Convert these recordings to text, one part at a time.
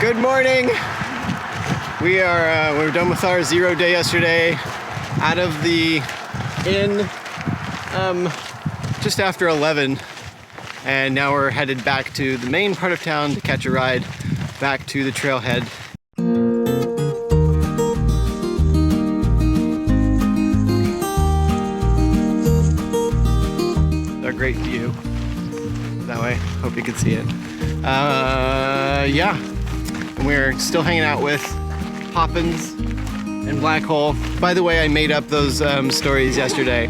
Good morning. We're done with our 0 day yesterday. Out of the inn just after 11, and now we're headed back to the main part of town to catch a ride back to the trailhead. A great view that way. Hope you can see it. Yeah, and we're still hanging out with Poppins and Black Hole. By the way, I made up those stories yesterday.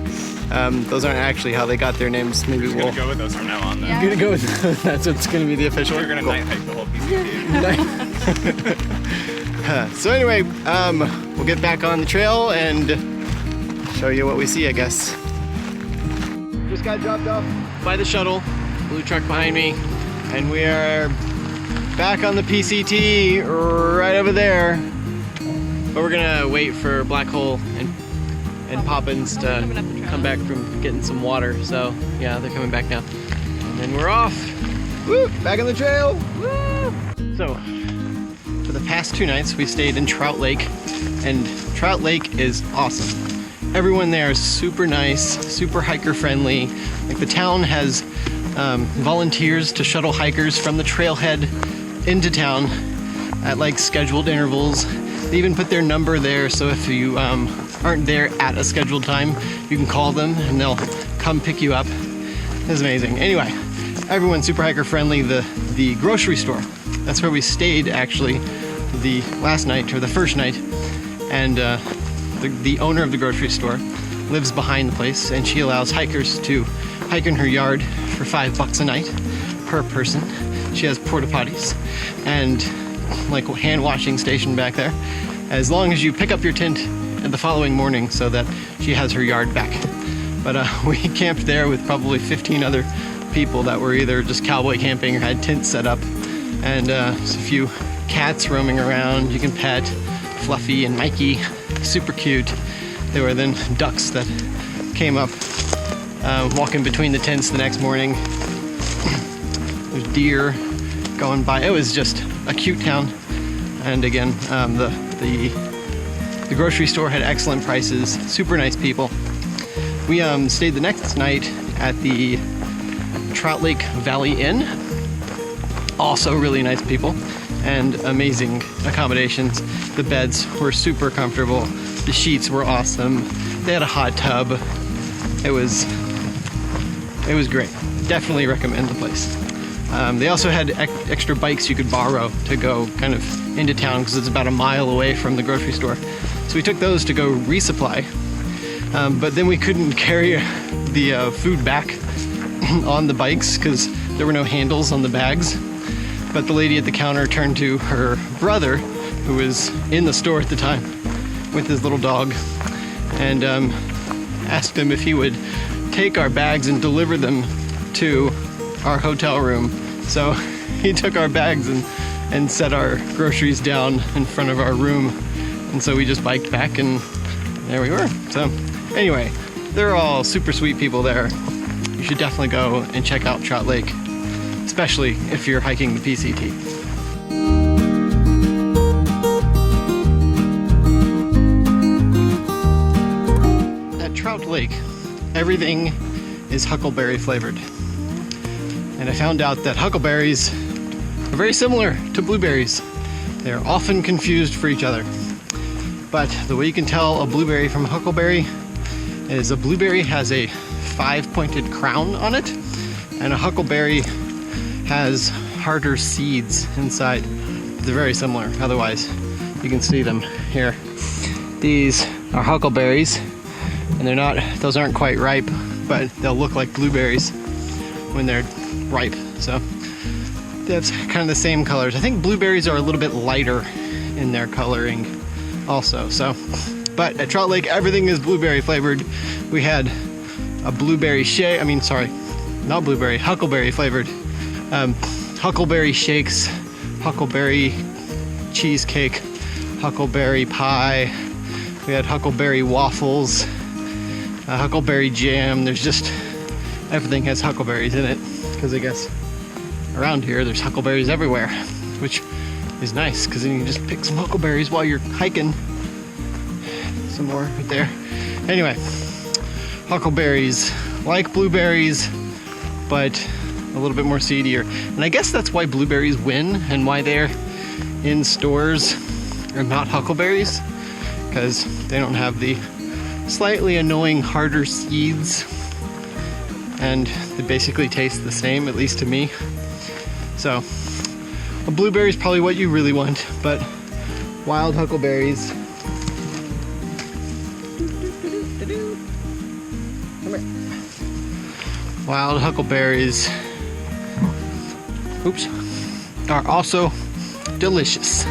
Those aren't actually how they got their names. Maybe we'll gonna go with those from now on. Then. Yeah. Gonna go with those. That's what's gonna be the official. We're gonna night hike the whole PCT. So anyway, we'll get back on the trail and show you what we see, I guess. Just got dropped off by the shuttle, blue truck behind me, and we are back on the PCT right over there. But we're gonna wait for Black Hole and Poppins to come back from getting some water. So yeah, they're coming back now. And then we're off. Woo! Back on the trail. Woo! So for the past 2 nights we stayed in Trout Lake, and Trout Lake is awesome. Everyone there is super nice, super hiker friendly. Like the town has volunteers to shuttle hikers from the trailhead into town at like scheduled intervals. They even put their number there, so if you aren't there at a scheduled time, you can call them and they'll come pick you up. It's amazing. Anyway, everyone's super hiker friendly. The grocery store, that's where we stayed actually the last night, or the first night, and the owner of the grocery store lives behind the place, and she allows hikers to hike in her yard for $5 a night per person. She has porta potties and like a hand washing station back there, as long as you pick up your tent the following morning, so that she has her yard back. But we camped there with probably 15 other people that were either just cowboy camping or had tents set up, and just a few cats roaming around you can pet. Fluffy and Mikey, super cute. There were then ducks that came up walking between the tents the next morning. There's deer going by. It was just a cute town. And again, the grocery store had excellent prices, super nice people. We stayed the next night at the Trout Lake Valley Inn. Also really nice people and amazing accommodations. The beds were super comfortable. The sheets were awesome. They had a hot tub. It was great. Definitely recommend the place. They also had extra bikes you could borrow to go kind of into town, because it's about a mile away from the grocery store. So we took those to go resupply. But then we couldn't carry the food back on the bikes because there were no handles on the bags. But the lady at the counter turned to her brother, who was in the store at the time with his little dog, and asked him if he would take our bags and deliver them to our hotel room. So he took our bags and set our groceries down in front of our room, and so we just biked back and there we were. So anyway, they're all super sweet people there. You should definitely go and check out Trout Lake, especially if you're hiking the PCT. At Trout Lake, everything is huckleberry flavored. And I found out that huckleberries are very similar to blueberries. They're often confused for each other. But the way you can tell a blueberry from a huckleberry is a blueberry has a 5-pointed crown on it, and a huckleberry has harder seeds inside. They're very similar, otherwise you can see them here. These are huckleberries, and those aren't quite ripe, but they'll look like blueberries when they're ripe. So that's kind of the same colors. I think blueberries are a little bit lighter in their coloring also. So, but at Trout Lake, everything is blueberry flavored. We had a blueberry shake, huckleberry flavored. Huckleberry shakes, huckleberry cheesecake, huckleberry pie. We had huckleberry waffles, huckleberry jam. There's just, everything has huckleberries in it, because I guess around here there's huckleberries everywhere, which is nice because then you can just pick some huckleberries while you're hiking. Some more right there. Anyway, huckleberries, like blueberries, but a little bit more seedier. And I guess that's why blueberries win and why they're in stores and not huckleberries, because they don't have the slightly annoying harder seeds, and they basically taste the same, at least to me. So a blueberry is probably what you really want, but wild huckleberries. Come here. Wild huckleberries, oops, are also delicious.